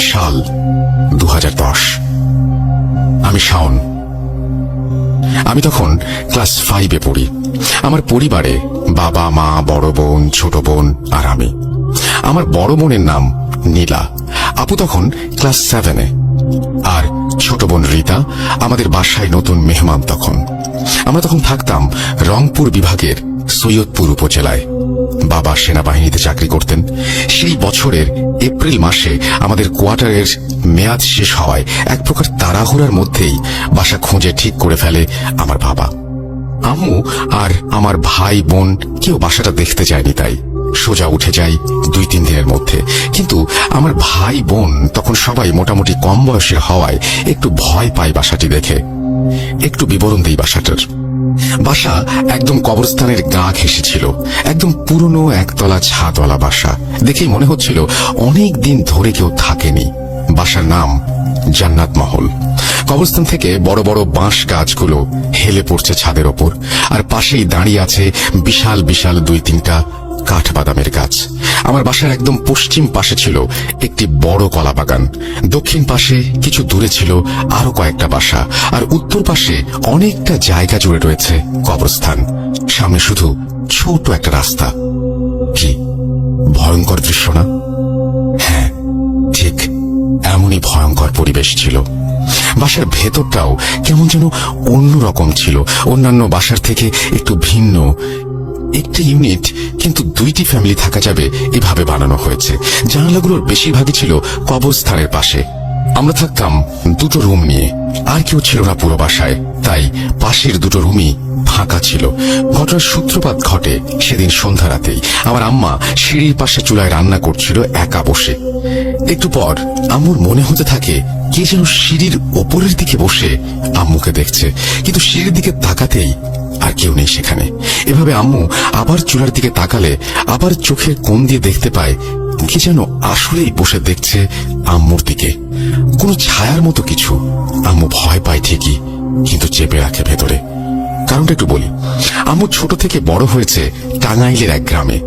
সাল 2010। আমি শাওন। আমি তখন ক্লাস 5-এ পড়ি। আমার পরিবারে বাবা, মা, বড় বোন, ছোট বোন আর আমি। আমার বড় বোনের নাম নীলা। আপু তখন ক্লাস 7-এ। আর ছোট বোন রীতা আমাদের বাসায় নতুন মেহমান তখন। আমরা তখন থাকতাম রংপুর বিভাগের সৈয়দপুর উপজেলায়। বাবা সেনাবাহিনীতে চাকরি করতেন। সেই বছরের এপ্রিল মাসে আমাদের কোয়ার্টারের মেয়াদ শেষ হওয়ায় এক প্রকার তাড়াহুড়ার মধ্যেই বাসা খুঁজে ঠিক করে ফেলে আমার বাবা। আম্মু আর আমার ভাই বোন কেউ বাসাটা দেখতে যায়নি, তাই সোজা উঠে যাই 2-3 দিনের মধ্যে। কিন্তু আমার ভাই বোন তখন সবাই মোটামুটি কম বয়সের হওয়ায় একটু ভয় পায় বাসাটি দেখে। একটু বিবরণ দেই বাসাটার। বাসা একদম কবরস্থানের গা ঘেঁষে ছিল। একদম পুরনো একতলা ছাদওয়ালা বাসা। দেখেই মনে হচ্ছিল অনেক দিন ধরে কেউ থাকেনি। বাসার নাম জান্নাত মহল। কবরস্থান থেকে বড় বড় বাঁশ গাছগুলো হেলে পড়ছে ছাদের ওপর, আর পাশেই দাঁড়িয়ে আছে বিশাল বিশাল 2-3টা কাঠবাদামের গাছ। আমার বাসার একদম পশ্চিম পাশে ছিল একটি বড় কলা বাগান। দক্ষিণ পাশে কিছু দূরে ছিল আরো কয়েকটা বাসা, আর উত্তর পাশে অনেকটা জায়গা জুড়ে রয়েছে কবরস্থান। সামনে শুধু ছোট একটা রাস্তা। কি ভয়ঙ্কর দৃশ্য না? হ্যাঁ, ঠিক এমনই ভয়ঙ্কর পরিবেশ ছিল। বাসার ভেতরটাও কেমন যেন অন্যরকম ছিল, অন্যান্য বাসার থেকে একটু ভিন্ন। একটি ইউনিট, কিন্তু 2টি ফ্যামিলি থাকা যাবে এভাবে বানানো হয়েছে। জানালাগুলোর বেশিরভাগই ছিল কবরস্থানের পাশে। আমরা থাকতাম 2টো রুম নিয়ে, আর কেউ ছিল না পুরো বাসায়, তাই পাশের 2টো রুমই ফাঁকা ছিল। ঘটনার সূত্রপাত ঘটে সেদিন সন্ধ্যা রাতেই। আমার আম্মা সিঁড়ির পাশে চুলায় রান্না করছিল একা বসে। একটু পর আম্মুর মনে হতে থাকে কে যেন সিঁড়ির ওপরের দিকে বসে আম্মুকে দেখছে, কিন্তু সিঁড়ির দিকে তাকাতেই আর কেউ নেই সেখানে। এভাবে আম্মু আবার চুলার দিকে তাকালে আবার চোখের কোণ দিয়ে দেখতে পায় কে যেন আসলেই বসে দেখছে আম্মুর দিকে, কোনো ছায়ার মতো কিছু। আম্মু ভয় পায় ঠিকই, কিন্তু চেপে রাখে ভেতরে। কারণটা একটু বলি। আম্মু ছোট থেকে বড় হয়েছে টাঙ্গাইলের এক গ্রামে।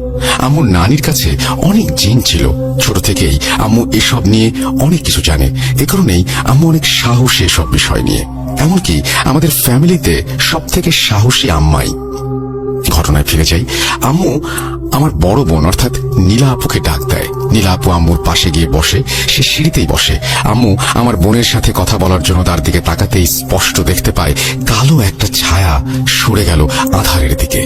আম্মুর নানির কাছে অনেক জিন ছিল। ছোট থেকেই আম্মু এসব নিয়ে অনেক কিছু জানে। এ কারণেই আম্মু অনেক সাহসী এসব বিষয় নিয়ে। এমনকি আমাদের ফ্যামিলিতে সব থেকে সাহসী আম্মাই। ঘটনায় ফিরে যাই। আম্মু আমার বড় বোন অর্থাৎ নীলা আপুকে ডাক দেয়। নীলা আপু আম্মুর পাশে গিয়ে বসে। সে সিঁড়িতেই বসে। আম্মু আমার বোনের সাথে কথা বলার জন্য তার দিকে তাকাতেই স্পষ্ট দেখতে পায় কালো একটা ছায়া সরে গেল আধারের দিকে।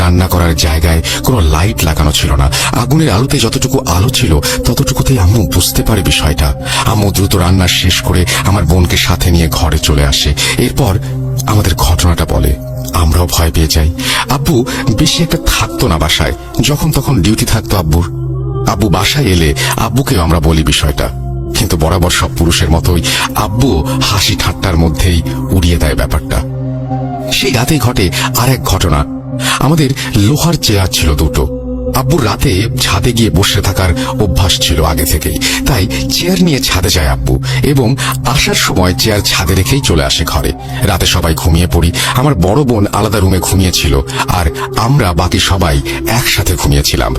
রান্না করার জায়গায় কোনো লাইট লাগানো ছিল না। আগুনের আলোতে যতটুকু আলো ছিল ততটুকুতেই আম্মু বুঝতে পারে বিষয়টা। আম্মু দ্রুত রান্না শেষ করে আমার বোনকে সাথে নিয়ে ঘরে চলে আসে। এরপর আমাদের ঘটনাটা বলে। আমরাও ভয় পেয়ে যাই। আব্বু বেশি একটা থাকতো না বাসায়, যখন তখন ডিউটি থাকতো আব্বুর। আব্বু বাসায় এলে আব্বুকেও আমরা বলি বিষয়টা, কিন্তু বরাবর সব পুরুষের মতোই আব্বু হাসি ঠাট্টার মধ্যেই উড়িয়ে দেয় ব্যাপারটা। সেই রাতেই ঘটে আর এক ঘটনা। আমাদের লোহার চেয়ার ছিল 2টো। আব্বুর রাতে ছাদে গিয়ে বসে থাকার অভ্যাস ছিল আগে থেকেই, তাই চেয়ার নিয়ে ছাদে যায় আব্বু, এবং আসার সময় চেয়ার ছাদে রেখেই চলে আসে ঘরে। রাতে সবাই ঘুমিয়ে পড়ি। আমার বড় বোন আলাদা রুমে ঘুমিয়েছিল, আর আমরা বাকি সবাই একসাথে ঘুমিয়েছিলাম।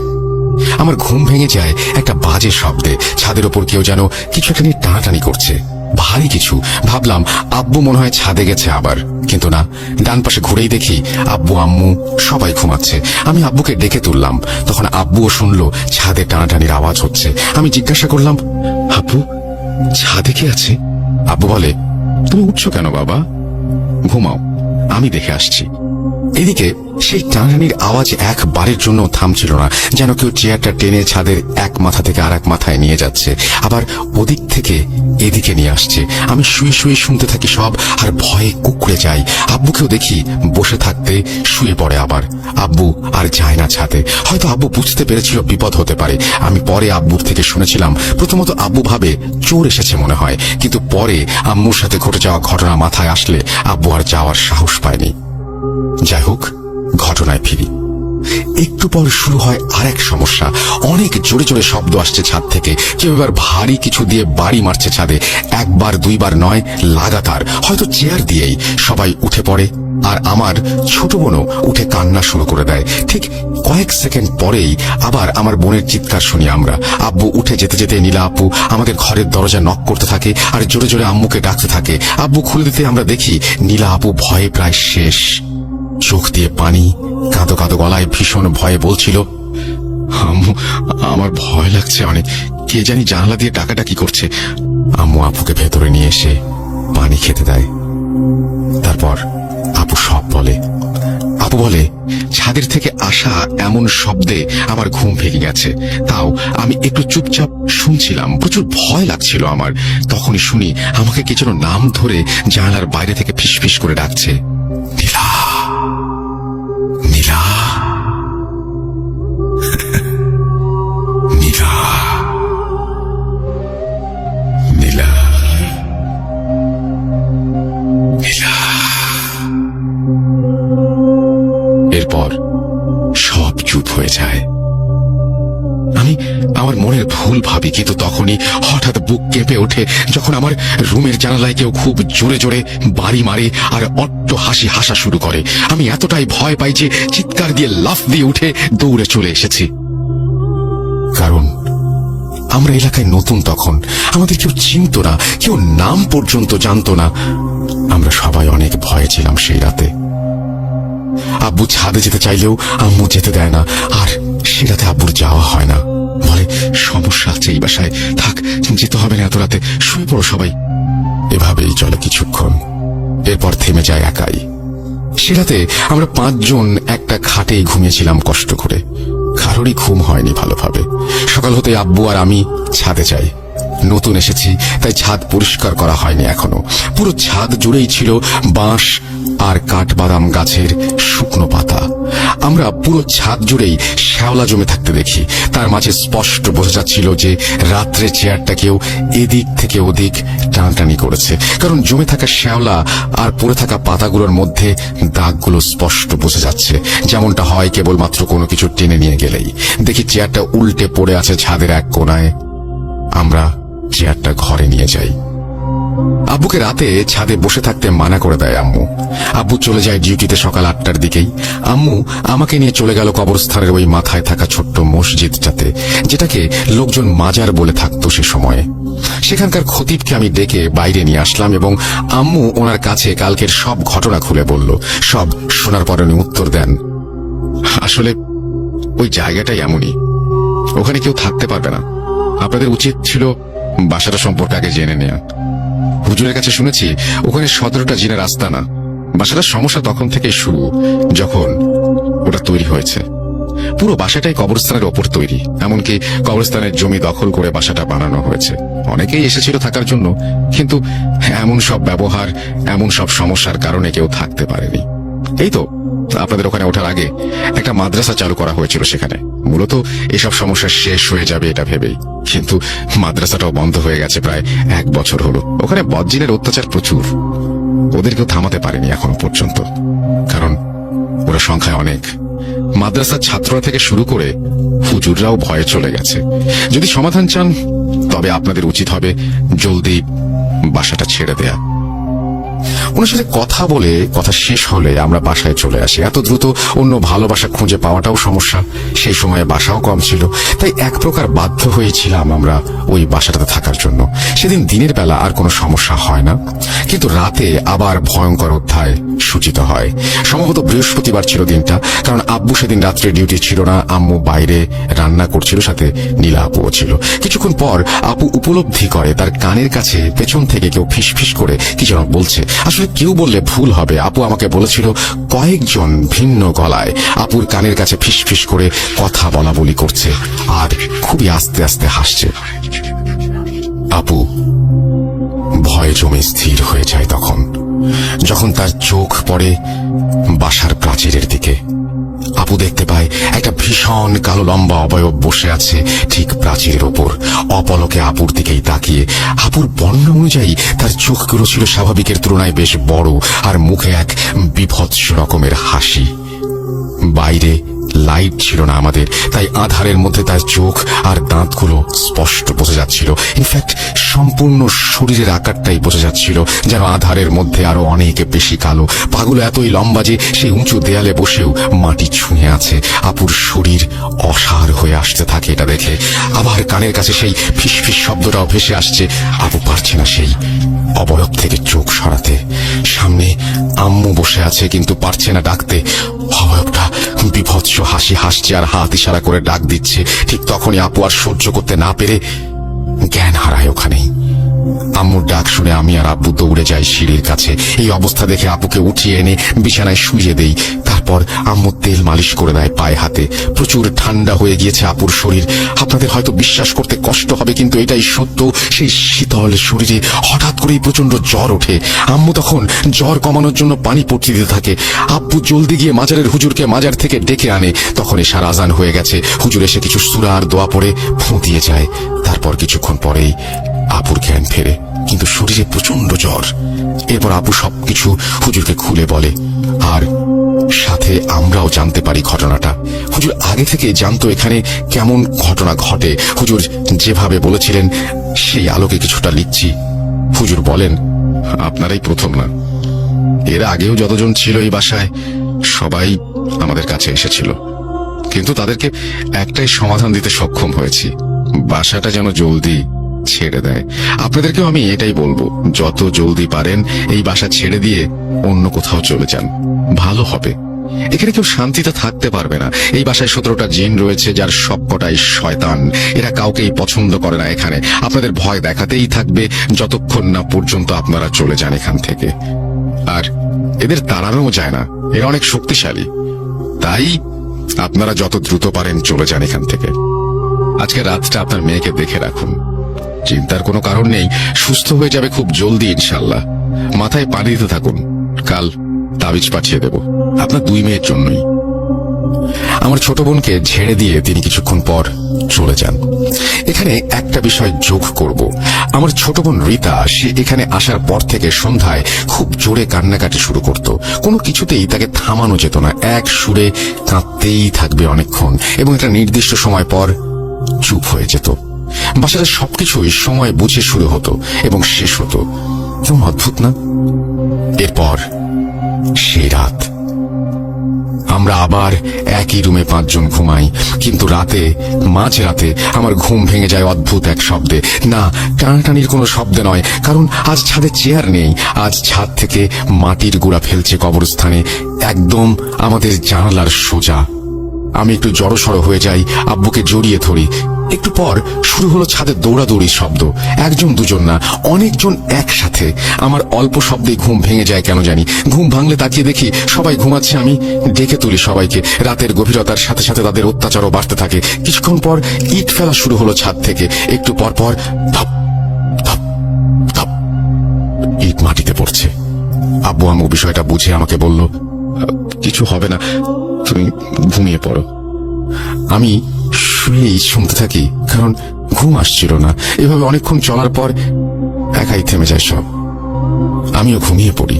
আমার ঘুম ভেঙে যায় একটা বাজে শব্দে। ছাদের ওপর কেউ যেন কিছু একটা নিয়ে টানাটানি করছে, ভারী কিছু। ভাবলাম আব্বু মনে হয় ছাদে গেছে আবার, কিন্তু না। ডান পাশে ঘুরেই দেখি আব্বু আম্মু সবাই ঘুমাচ্ছে। আমি আব্বুকে ডেকে তুললাম। তখন আব্বুও শুনলো ছাদে টানাটানির আওয়াজ হচ্ছে। আমি জিজ্ঞাসা করলাম, আব্বু ছাদে কে আছে? আব্বু বলে, তুমি উঠছো কেন বাবা? ঘুমাও, আমি দেখে আসছি। এদিকে সেই টানাটানির আওয়াজ একবারের জন্য থামছিল না, যেন কেউ চেয়ারটা টেনে ছাদের এক মাথা থেকে আর এক মাথায় নিয়ে যাচ্ছে, আবার ওদিক থেকে এদিকে নিয়ে আসছে। আমি শুয়ে শুয়ে শুনতে থাকি সব, আর ভয়ে কুঁকড়ে যাই। আব্বুকেও দেখি বসে থাকতে শুয়ে পড়ে আবার। আব্বু আর যায় না ছাদে। হয়তো আব্বু বুঝতে পেরেছিল বিপদ হতে পারে। আমি পরে আব্বুর থেকে শুনেছিলাম, প্রথমত আব্বু ভাবে চোর এসেছে মনে হয়, কিন্তু পরে আম্মুর সাথে ঘটে যাওয়া ঘটনা মাথায় আসলে আব্বু আর যাওয়ার সাহস পায়নি। যাই হোক, ঘটনায় ফিরি। একটু পর শুরু হয় আরেক সমস্যা। অনেক জোরে জোরে শব্দ আসছে ছাদ থেকে। কেউ এবার ভারী কিছু দিয়ে বাড়ি মারছে ছাদে। একবার দুইবার নয়, লাগাতার, হয়তো চেয়ার দিয়েই। সবাই উঠে পড়ে, আর আমার ছোট বোনও উঠে কান্না শুরু করে দেয়। ঠিক কয়েক সেকেন্ড পরেই আবার আমার বোনের চিৎকার শুনি আমরা। আব্বু উঠে যেতে যেতে নীলা আপু আমাদের ঘরের দরজা নক করতে থাকে আর জোরে জোরে আম্মুকে ডাকতে থাকে। আব্বু খুলে দিতে আমরা দেখি নীলা আপু ভয়ে প্রায় শেষ, চোখ দিয়ে পানি, কাঁদো কাঁদো গলায় ভীষণ ভয়ে বলছিল, আম্মু আমার ভয় লাগছে অনেক, কে জানি জানালা দিয়ে ডাকাডাকি করছে। আম্মু আপুকে ভেতরে নিয়ে এসে পানি খেতে দেয়। তারপর আপু সব বলে। আপু বলে, ছাদের থেকে আসা এমন শব্দে আমার ঘুম ভেঙে গেছে। তাও আমি একটু চুপচাপ শুনছিলাম। প্রচুর ভয় লাগছিল আমার। তখনই শুনি আমাকে কে যেন নাম ধরে জানালার বাইরে থেকে ফিসফিস করে ডাকছে, নীলা, নীলা, নীলা, নীলা, নীলা। এরপর সব চুপ হয়ে যায়। আমি আমার মনের ভুল ভাবি, কিন্তু তখনই হঠাৎ বুক কেঁপে ওঠে যখন আমার রুমের জানালায় কেউ খুব জোরে জোরে বাড়ি মারে আর অট্ট হাসি হাসা শুরু করে। আমি এতটাই ভয় পাই যে চিৎকার দিয়ে লাফ দিয়ে উঠে দৌড়ে চলে এসেছি। কারণ আমরা এলাকায় নতুন, তখন আমাদের কেউ চিনত না, কেউ নাম পর্যন্ত জানতো না। আমরা সবাই অনেক ভয়ে ছিলাম সেই রাতে। আব্বু ছাদে যেতে চাইলেও আম্মু যেতে দেয় না, আর সে রাতে আব্বুর যাওয়া হয় না। বলে, সমস্যা আছে এই বাসায়, থাক, যেতে হবে না এত রাতে, শুয়ে পড়ো সবাই। এভাবেই চলে কিছুক্ষণ, এরপর থেমে যায় একাই। সে রাতে আমরা 5 জন একটা খাটেই ঘুমিয়েছিলাম কষ্ট করে। কারোরই ঘুম হয়নি ভালোভাবে। সকাল হতে আব্বু আর আমি ছাদে যাই। নতুন এসেছি তাই ছাদ পরিষ্কার করা হয়নি এখনো। পুরো ছাদ জুড়েই ছিল বাঁশ আর কাঠবাদাম গাছের শুকনো পাতা। আমরা পুরো ছাদ জুড়েই শ্যাওলা জমে থাকতে দেখি। তার মাঝে স্পষ্ট বোঝা যাচ্ছিল যে রাত্রে চেয়ারটা কেউ এদিক থেকে ওদিক টানাটানি করেছে, কারণ জমে থাকা শ্যাওলা আর পড়ে থাকা পাতাগুলোর মধ্যে দাগগুলো স্পষ্ট বোঝা যাচ্ছে, যেমনটা হয় কেবলমাত্র কোনো কিছু টেনে নিয়ে গেলেই। দেখি চেয়ারটা উল্টে পড়ে আছে ছাদের এক কোনায়। আমরা চেয়ারটা ঘরে নিয়ে যাই। আব্বুকে রাতে ছাদে বসে থাকতে মানা করে দেয় আম্মু। আব্বু চলে যায় ডিউটিতে সকাল 8টার দিকেই। আম্মু আমাকে নিয়ে চলে গেল কবরস্থানের ওই মাথায় থাকা ছোট্ট মসজিদটাতে, যেটাকে লোকজন মাজার বলে থাকতো সে সময়ে। সেখানকার খতিবকে আমি ডেকে বাইরে নিয়ে আসলাম এবং আম্মু ওনার কাছে কালকের সব ঘটনা খুলে বলল। সব শোনার পর উনি উত্তর দেন, আসলে ওই জায়গাটাই এমনই, ওখানে কেউ থাকতে পারবে না। আপনাদের উচিত ছিল বাসাটা সম্পর্কে আগে জেনে নেওয়া। হুজুরের কাছে শুনেছি ওখানে 17টা জিনের আস্তানা। বাসাটার সমস্যা তখন থেকে শুরু যখন ওটা তৈরি হয়েছে। পুরো বাসাটাই কবরস্থানের ওপর তৈরি, এমনকি কবরস্থানের জমি দখল করে বাসাটা বানানো হয়েছে। অনেকেই এসেছিল থাকার জন্য, কিন্তু এমন সব ব্যবহার, এমন সব সমস্যার কারণে কেউ থাকতে পারেনি। এই তো আপনাদের ওখানে ওঠার আগে একটা মাদ্রাসা চালু করা হয়েছিল সেখানে, মূলত এসব সমস্যা শেষ হয়ে যাবে এটা ভেবেই। কিন্তু মাদ্রাসাটাও বন্ধ হয়ে গেছে প্রায় 1 বছর হলো। ওখানে বদজিনের অত্যাচার প্রচুর, ওদের কেউ থামাতে পারেনি এখনো পর্যন্ত, কারণ ওরা সংখ্যায় অনেক। মাদ্রাসার ছাত্ররা থেকে শুরু করে হুজুররাও ভয়ে চলে গেছে। যদি সমাধান চান তবে আপনাদের উচিত হবে জলদি বাসাটা ছেড়ে দেয়া। ওনার সাথে কথা বলে কথা শেষ হলে আমরা বাসায় চলে আসি। এত দ্রুত অন্য ভালোবাসা খুঁজে পাওয়াটাও সমস্যা। সেই সময়ে বাসাও কম ছিল, তাই এক প্রকার বাধ্য হয়েছিলাম আমরা ওই বাসাটাতে থাকার জন্য। সেদিন দিনের বেলা আর কোনো সমস্যা হয় না, কিন্তু রাতে আবার ভয়ঙ্কর অধ্যায় সূচিত হয়। সম্ভবত বৃহস্পতিবার ছিল দিনটা, কারণ আব্বু সেদিন রাত্রে ডিউটি ছিল না। আম্মু বাইরে রান্না করছিল, সাথে নীলা আপুও ছিল। কিছুক্ষণ পর আপু উপলব্ধি করে তার কানের কাছে পেছন থেকে কেউ ফিসফিস করে কি যেন বলছে। আসলে কেউ বললে ভুল হবে, আপু আমাকে বলেছিল কয়েকজন ভিন্ন গলায় আপুর কানের কাছে ফিসফিস করে কথা বলা বলি করছে আর খুবই আস্তে আস্তে হাসছে। আপু ভয়ে জমে স্থির হয়ে যায় তখন, যখন তার চোখ পড়ে বাসার প্রাচীরের দিকে। আপু দেখতে পায় একটা ভীষণ কালো লম্বা অবয়ব বসে আছে ঠিক প্রাচীরের ওপর, অপলকে আপুর দিকেই তাকিয়ে। আপুর বর্ণনা অনুযায়ী তার চোখগুলো ছিল স্বাভাবিকের তুলনায় বেশ বড়, আর মুখে এক বিভৎস রকমের হাসি। বাইরে লাইট ছিল না আমাদের, তাই আধারের মধ্যে তার চোখ আর দাঁতগুলো স্পষ্ট বোঝা যাচ্ছিল। ইনফ্যাক্ট সম্পূর্ণ শরীরের আকারটাই বোঝা যাচ্ছিল যেন আধারের মধ্যে আরো অনেক বেশি কালো। পাগুলো এতই লম্বা যে সেই উঁচু দেয়ালে বসেও মাটি ছুঁয়ে আছে। আপুর শরীর অসাড় হয়ে আসতে থাকে এটা দেখে। আবার কানের কাছে সেই ফিসফিস শব্দটাও ভেসে আসছে। আপু পারছে না সেই অবয়ব থেকে চোখ সরাতে। সামনে আম্মু বসে আছে, কিন্তু পারছে না ডাকতে। অবয়বটা বিভৎস হাসি হাসছে আর হাত ইশারা করে ডাক দিচ্ছে। ঠিক তখনই আপু আর সহ্য করতে না পেরে জ্ঞান হারায় ওখানেই। আম্মুর ডাক শুনে আমি আর আব্বু দৌড়ে যাই সিঁড়ির কাছে। এই অবস্থা দেখে আপুকে উঠিয়ে এনে বিছানায় শুইয়ে দেই। তারপর আম্মু তেল মালিশ করে দেয় পায়ে হাতে। প্রচুর ঠান্ডা হয়ে গিয়েছে আপুর শরীর। আপনাদের হয়তো বিশ্বাস করতে কষ্ট হবে, কিন্তু এটাই সত্য। সেই শীতল শরীরে হঠাৎ করেই প্রচন্ড জ্বর ওঠে। আম্মু তখন জ্বর কমানোর জন্য পানি পড়তে দিতে থাকে। আব্বু জলদি গিয়ে মাজারের হুজুরকে মাজার থেকে ডেকে আনে। তখন এশার আজান হয়ে গেছে। হুজুর এসে কিছু সূরা আর দোয়া পড়ে ফুঁ দিয়ে যায়। তারপর কিছুক্ষণ পরেই আপুর জ্ঞান ফেরে, কিন্তু শরীরে প্রচন্ড জ্বর। এরপর আপু সবকিছু হুজুরকে খুলে বলে, আর সাথে আমরাও জানতে পারি ঘটনাটা। হুজুর আগে থেকে জানতো এখানে কেমন ঘটনা ঘটে। হুজুর যেভাবে বলেছিলেন সেই আলোকে কিছুটা লিখছি। হুজুর বলেন, আপনারাই প্রথম না, এর আগেও যতজন ছিল এই বাসায় সবাই আমাদের কাছে এসেছিল, কিন্তু তাদেরকে একটাই সমাধান দিতে সক্ষম হয়েছি, বাসাটা যেন জলদি ছেড়ে দেয়। আপনাদেরকেও আমি এটাই বলবো, যত জলদি পারেন এই বাসা ছেড়ে দিয়ে অন্য কোথাও চলে যান, ভালো হবে। এখানে কেউ শান্তিতে থাকতে পারবে না। এই বাসায় 17টা জিন রয়েছে, যার সবকটাই শয়তান। এরা কাউকেই পছন্দ করে না এখানে। আপনাদের ভয় দেখাতেই থাকবে যতক্ষণ না পর্যন্ত আপনারা চলে যান এখান থেকে। আর এদের তাড়ানোও যায় না, এরা অনেক শক্তিশালী। তাই আপনারা যত দ্রুত পারেন চলে যান এখান থেকে। আজকে রাতটা আপনার মেয়েকে দেখে রাখুন, চিন্তার কোনো কারণ নেই, সুস্থ হয়ে যাবে খুব জলদি ইনশাল্লাহ। মাথায় পানি দিতে থাকুন, কাল তাবিজ পাঠিয়ে দেব আপনার 2 মেয়ের জন্যই। আমার ছোট বোনকে ঝেড়ে দিয়ে তিনি কিছুক্ষণ পর চলে যান। এখানে একটা বিষয় যোগ করব। আমার ছোট বোন রীতা, সে এখানে আসার পর থেকে সন্ধ্যায় খুব জোরে কান্নাকাটি শুরু করত। কোনো কিছুতেই তাকে থামানো যেত না, এক সুরে কাঁদতেই থাকবে অনেকক্ষণ, এবং একটা নির্দিষ্ট সময় পর চুপ হয়ে যেত। বাসার সবকিছুই সময় বুঝে শুরু হতো এবং শেষ হতো। কেমন অদ্ভুত না? এরপর সেই রাত আমরা আবার একই রুমে 5 জন ঘুমাই, কিন্তু রাতে মাঝরাতে আমার ঘুম ভেঙে যায় অদ্ভুত এক শব্দে। না, টানাটানির কোনো শব্দে নয়, কারণ আজ ছাদে চেয়ার নেই। আজ ছাদ থেকে মাটির গুঁড়া ফেলছে কবরস্থানে, একদম আমাদের জানালার সোজা। আমি একটু জড়সড় হয়ে যাই, আব্বুকে জড়িয়ে ধরি। একটু পর শুরু হলো ছাদের দৌড়াদৌড়ির শব্দ। 1 জন 2 জন না, অনেকজন একসাথে। আমার অল্প শব্দে ঘুম ভেঙে যায় কেন জানি। ঘুম ভাঙলে তাকিয়ে দেখি সবাই ঘুমাচ্ছে। আমি ডেকে তুলি সবাইকে। রাতের গভীরতার সাথে সাথে তাদের অত্যাচারও বাড়তে থাকে। কিছুক্ষণ পর ইট ফেলা শুরু হলো ছাদ থেকে। একটু পর পর ধপ ধপ ধপ ইট মাটিতে পড়ছে। আব্বু আম্মু বিষয়টা বুঝে আমাকে বলল, কিছু হবে না, তুমি ঘুমিয়ে পড়ো। আমি শুয়েই শুনতে থাকি, কারণ ঘুম আসছিল না। এভাবে অনেকক্ষণ চলার পর একাই থেমে যায় সব। আমিও ঘুমিয়ে পড়ি।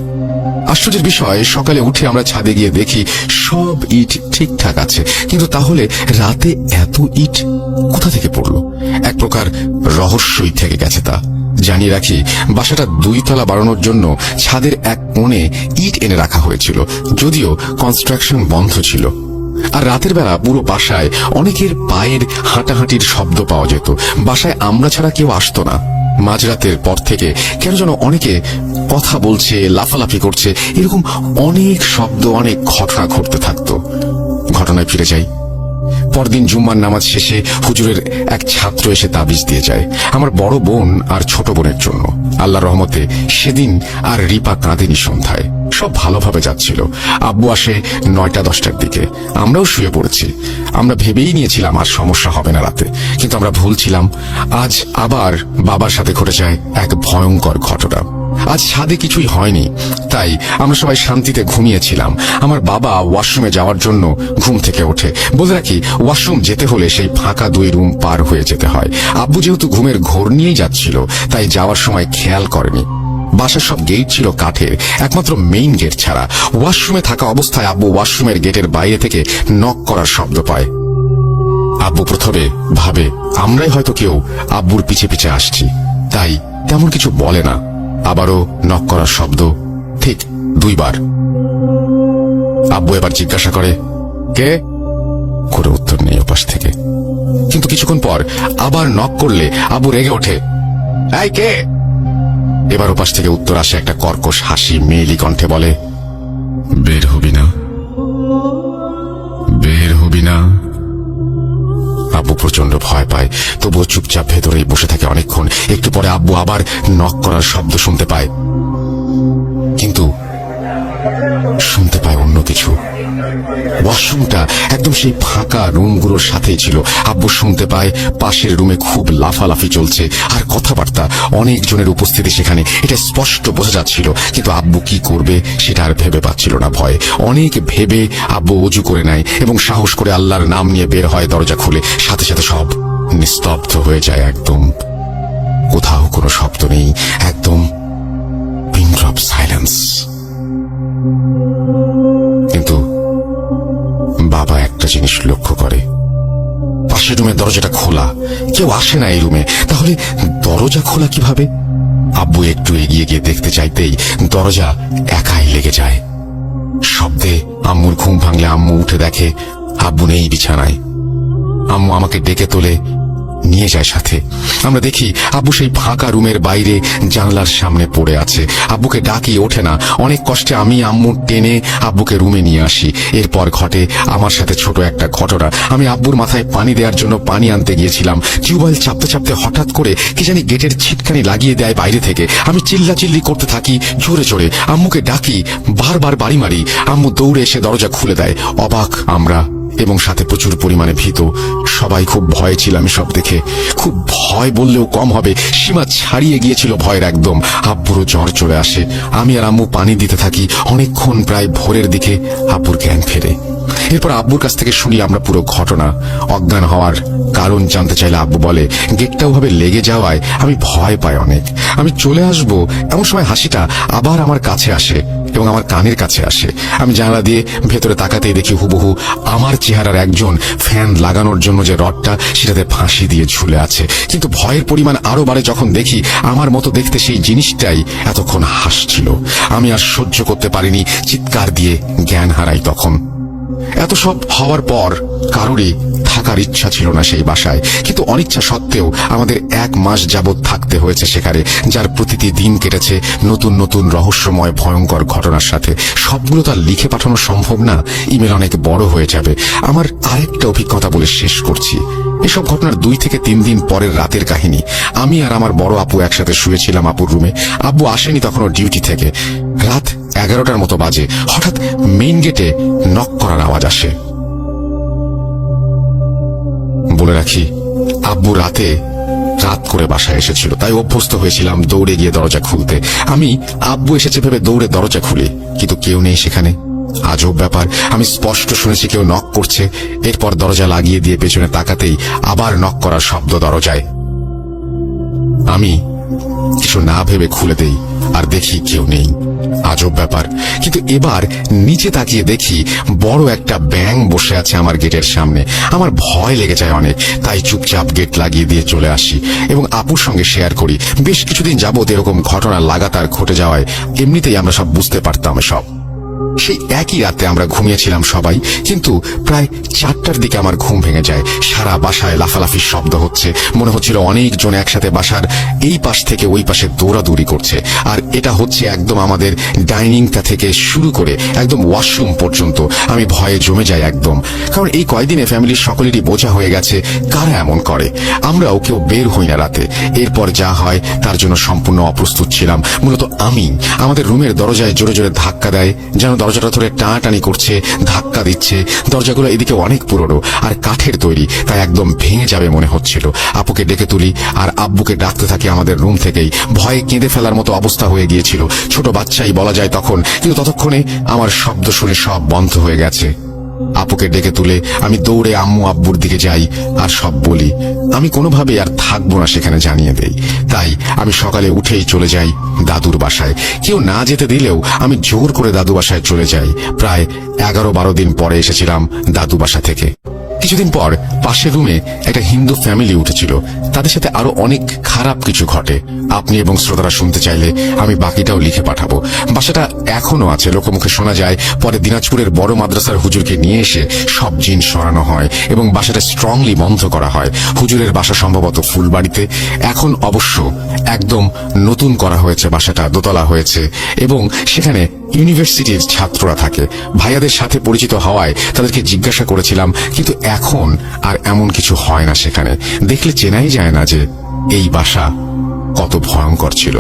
আশ্চর্যের বিষয়, সকালে উঠে আমরা ছাদে গিয়ে দেখি সব ইট ঠিকঠাক আছে, কিন্তু তাহলে রাতে এত ইট কোথা থেকে পড়লো? এক প্রকার রহস্যই থেকে গেছে তা। জানিয়ে রাখি, বাসাটা 2 তলা বাড়ানোর জন্য ছাদের এক কোণে ইট এনে রাখা হয়েছিল, যদিও কনস্ট্রাকশন বন্ধ ছিল। আর রাতের বেলা পুরো বাসায় অনেকের পায়ের হাঁটাহাঁটির শব্দ পাওয়া যেত। বাসায় আমরা ছাড়া কেউ আসতো না। মাঝরাতের পর থেকে কেন যেন অনেকে কথা বলছে, লাফালাফি করছে, এরকম অনেক শব্দ, অনেক ঘটনা ঘটতে থাকতো। ঘটনায় ফিরে যাই। পরদিন জুম্মার নামাজ শেষে হুজুরের এক ছাত্র এসে তাবিজ দিয়ে যায় আমার বড় বোন আর ছোট বোনের জন্য। আল্লাহর রহমতে সেদিন আর রিপা কাঁদেনি। সন্ধ্যায় সব ভালোভাবে যাচ্ছিল। আব্বু আসে 9টা-10টার দিকে। আমরাও শুয়ে পড়েছি। আমরা ভেবেই নিয়েছিলাম আর সমস্যা হবে না রাতে, কিন্তু আমরা ভুল ছিলাম। আজ আবার বাবার সাথে ঘটে যায় এক ভয়ঙ্কর ঘটনা। আজ ছাদে কিছুই হয়নি, তাই আমরা সবাই শান্তিতে ঘুমিয়েছিলাম। আমার বাবা ওয়াশরুমে যাওয়ার জন্য ঘুম থেকে ওঠে। বলে রাখি, ওয়াশরুম যেতে হলে সেই ফাঁকা 2 রুম পার হয়ে যেতে হয়। আব্বু যেহেতু ঘুমের ঘোর নিয়েই যাচ্ছিল, তাই যাওয়ার সময় খেয়াল করেনি। বাসার সব গেট ছিল কাঠের, একমাত্র মেইন গেট ছাড়া। ওয়াশরুমে থাকা অবস্থায় আব্বু ওয়াশরুমের গেটের বাইরে থেকে নক করার শব্দ পায়। আব্বু প্রথমে ভাবে আমরাই হয়তো কেউ আব্বুর পিছে পিছে আসছি, তাই তেমন কিছু বলে না। আবারও নক করার শব্দ, ঠিক 2 বার। আব্বু এবার জিজ্ঞাসা করে, কে? করে উত্তর নেই ওপাশ থেকে। কিন্তু কিছুক্ষণ পর আবার নক করলে আব্বু রেগে ওঠে, এই কে? এবার ওপাশ থেকে উত্তর আসে একটা কর্কশ হাসি, মেয়েলি কণ্ঠে বলে, বের হবি না, বের হবি না। আব্বু প্রচন্ড ভয় পায়, তবুও চুপচাপ ভেতরেই বসে থাকে অনেকক্ষণ। একটু পরে আব্বু আবার নক করার শব্দ শুনতে পায়, কিন্তু শুনতে পায় অন্য কিছু। ওয়াশরুমটা একদম সেই ফাঁকা রুমগুলোর সাথেই ছিল। আব্বু শুনতে পায় পাশের রুমে খুব লাফালাফি চলছে আর কথাবার্তা, অনেকজনের উপস্থিতি সেখানে, এটা স্পষ্ট বোঝা যাচ্ছিল। কিন্তু আব্বু কি করবে সেটা আর ভেবে পাচ্ছিল না। ভয় অনেক ভেবে আব্বু অজু করে নেয় এবং সাহস করে আল্লাহর নাম নিয়ে বের হয়। দরজা খুলে সাথে সাথে সব নিস্তব্ধ হয়ে যায় একদম। কোথাও কোনো শব্দ নেই, একদম পিন ড্রপ সাইলেন্স। কিন্তু বাবা একটা জিনিস লক্ষ্য করে, পাশের রুমের দরজাটা খোলা, কেউ আসে না এই রুমে। তাহলে দরজা খোলা কিভাবে? আব্বু একটু এগিয়ে গিয়ে দেখতে চাইতেই দরজা একাই লেগে যায়। শব্দে আম্মুর ঘুম ভাঙলে আম্মু উঠে দেখে আব্বু নেই বিছানায়। আম্মু আমাকে ডেকে তোলে, নিয়ে যায় সাথে। আমরা দেখি আব্বু সেই ফাঁকা রুমের বাইরে জানলার সামনে পড়ে আছে। আব্বুকে ডাকি, ওঠে না। অনেক কষ্টে আমি আম্মু টেনে আব্বুকে রুমে নিয়ে আসি। এরপর ঘটে আমার সাথে ছোট একটা ঘটনা। আমি আব্বুর মাথায় পানি দেওয়ার জন্য পানি আনতে গিয়েছিলাম। টিউবওয়েল চাপতে চাপতে হঠাৎ করে কি জানি গেটের ছিটকানি লাগিয়ে দেয় বাইরে থেকে। আমি চিল্লাচিল্লি করতে থাকি জোরে জোরে, আম্মুকে ডাকি, বারবার বাড়ি মারি। আম্মু দৌড়ে এসে দরজা খুলে দেয়। অবাক আমরা, এবং সাথে প্রচুর পরিমাণে ভীত। সবাই খুব ভয়ে ছিলাম সব দেখে। খুব ভয় বললেও কম হবে, সীমা ছাড়িয়ে গিয়েছিল ভয়ের একদম। আব্বুরও জ্বর চলে আসে। আমি আর আম্মু পানি দিতে থাকি অনেকক্ষণ, প্রায় ভোরের দিকে আব্বুর জ্ঞান ফেরে। এরপর আব্বুর কাছ থেকে শুনি আমরা পুরো ঘটনা। অজ্ঞান হওয়ার কারণ জানতে চাইলে আব্বু বলে, গেটটা ওভাবে লেগে যাওয়ায় আমি ভয় পাই অনেক। আমি চলে আসবো এমন সময় হাসিটা আবার আমার কাছে আসে এবং আমার কানের কাছে আসে। আমি জানালা দিয়ে ভেতরে তাকাতেই দেখি হুবহু আমার চেহারার একজন ফ্যান লাগানোর জন্য যে রডটা সেটাতে ফাঁসি দিয়ে ঝুলে আছে। কিন্তু ভয়ের পরিমাণ আরো বাড়ে যখন দেখি আমার মতো দেখতে সেই জিনিসটাই এতক্ষণ হাসছিল। আমি আর সহ্য করতে পারিনি, চিৎকার দিয়ে জ্ঞান হারাই তখন। এত সব হওয়ার পর কারোরই থাকার ইচ্ছা ছিল না সেই বাসায়, কিন্তু অনিচ্ছা সত্ত্বেও আমাদের 1 মাস যাবৎ থাকতে হয়েছে সেখানে, যার প্রতিটি দিন কেটেছে নতুন নতুন রহস্যময় ভয়ঙ্কর ঘটনার সাথে। সবগুলো তার লিখে পাঠানো সম্ভব না, ইমেল অনেক বড় হয়ে যাবে। আমার আরেকটা অভিজ্ঞতা বলে শেষ করছি। এসব ঘটনার 2 থেকে 3 দিন পরের রাতের কাহিনী। আমি আর আমার বড় আপু একসাথে শুয়েছিলাম আপুর রুমে। আব্বু আসেনি তখনও ডিউটি থেকে। রাত 11টার মতো বাজে। হঠাৎ মেইন গেটে নক করার আওয়াজ আসে। বলে রাখি, আব্বু রাত করে বাসায় এসেছিল, তাই অভ্যস্ত হয়েছিলাম দৌড়ে গিয়ে দরজা খুলতে। আমি আব্বু এসেছে ভেবে দৌড়ে দরজা খুলি, কিন্তু কেউ নেই সেখানে। আজব ব্যাপার, আমি স্পষ্ট শুনেছি কেউ নক করছে। এরপর দরজা লাগিয়ে দিয়ে পেছনে তাকাতেই আবার নক করার শব্দ দরজায়। আমি কিছু না ভেবে খুলে দেই আর দেখি কেউ নেই। আজব ব্যাপার, কিন্তু এবার নিচে তাকিয়ে দেখি বড় একটা ব্যাঙ বসে আছে আমার গেটের সামনে। আমার ভয় লেগে যায় অনেক, তাই চুপচাপ গেট লাগিয়ে দিয়ে চলে আসি এবং আপুর সঙ্গে শেয়ার করি। বেশ কিছুদিন যাবত এরকম ঘটনা লাগাতার ঘটে যাওয়ায় এমনিতেই আমরা সব বুঝতে পারতাম সব। সেই একই রাতে আমরা ঘুমিয়েছিলাম সবাই, কিন্তু প্রায় 4টার দিকে আমার ঘুম ভেঙে যায়। সারা বাসায় লাফালাফির শব্দ হচ্ছে। মনে হচ্ছিল অনেকজন একসাথে বাসার এই পাশ থেকে ওই পাশে দৌড়াদৌড়ি করছে। আর এটা হচ্ছে একদম আমাদের ডাইনিংটা থেকে শুরু করে একদম ওয়াশরুম পর্যন্ত। আমি ভয়ে জমে যাই একদম, কারণ এই কয়দিনে ফ্যামিলির সকলেরই বোঝা হয়ে গেছে কারা এমন করে। আমরাও কেউ বের হই না রাতে। এরপর যা হয় তার জন্য সম্পূর্ণ অপ্রস্তুত ছিলাম। মূলত আমি আমাদের রুমের দরজায় জোরে জোরে ধাক্কা দেয়, যেন দরজাটা ধরে টানাটানি করছে, ধাক্কা দিচ্ছে। দরজাগুলো এদিকে অনেক পুরনো আর কাঠের তৈরি, তাই একদম ভেঙে যাবে মনে হচ্ছিল। আপুকে ডেকে তুলি আর আব্বুকে ডাকতে থাকি আমাদের রুম থেকেই। ভয়ে কেঁদে ফেলার মতো অবস্থা হয়ে গিয়েছিল। ছোট বাচ্চাই বলা যায় তখন, কিন্তু ততক্ষণে আমার শব্দ শুনে সব বন্ধ হয়ে গেছে। আপুকে ডেকে তুলে আমি দৌড়ে আম্মু আব্বুর দিকে যাই আর সব বলি। আমি কোনোভাবে আর থাকবো না সেখানে জানিয়ে দেই। তাই আমি সকালে উঠেই চলে যাই দাদুর বাসায়। কেউ না যেতে দিলেও আমি জোর করে দাদু বাসায় চলে যাই। প্রায় 11-12 দিন পরে এসেছিলাম দাদু বাসা থেকে। কিছুদিন পর পাশের রুমে একটা হিন্দু ফ্যামিলি উঠেছিল। তাদের সাথে আরো অনেক খারাপ কিছু ঘটে। আপনি এবং শ্রোতারা শুনতে চাইলে আমি বাকিটাও লিখে পাঠাবো। বাসাটা এখনো আছে, লোকমুখে শোনা যায় পরে দিনাজপুরের বড় মাদ্রাসার হুজুরকে নিয়ে এসে সব জিন সরানো হয় এবং বাসাটা স্ট্রংলি বন্ধ করা হয়। হুজুরের বাসা সম্ভবত ফুলবাড়িতে। এখন অবশ্য একদম নতুন করা হয়েছে, বাসাটা দোতলা হয়েছে এবং সেখানে ইউনিভার্সিটির ছাত্ররা থাকে। ভাইয়াদের সাথে পরিচিত হওয়ায় তাদেরকে জিজ্ঞাসা করেছিলাম, কিন্তু এখন আর এমন কিছু হয় না সেখানে। দেখলে চেনাই যায় না যে এই বাসা কত ভয়ঙ্কর ছিল।